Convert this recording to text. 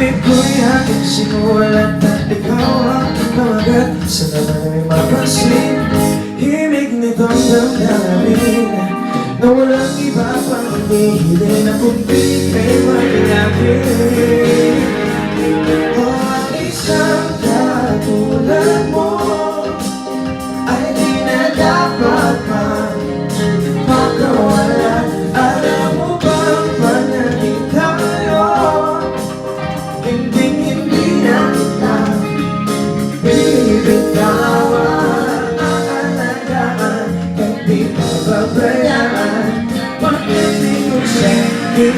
pag-ibig ko'y aking sinulat at ikaw ang tumagat. Sana ba'y mapansin himig nitong damdamin na walang iba pang hinihilin na kundi kay magiging. O ang isang katulad mo ay di na dapat magkawala. Alam mo bang pag naging tayo, hindi na kita bibitawan. Aalagaan, hindi pababayaan, pag-ibig ko sa'yo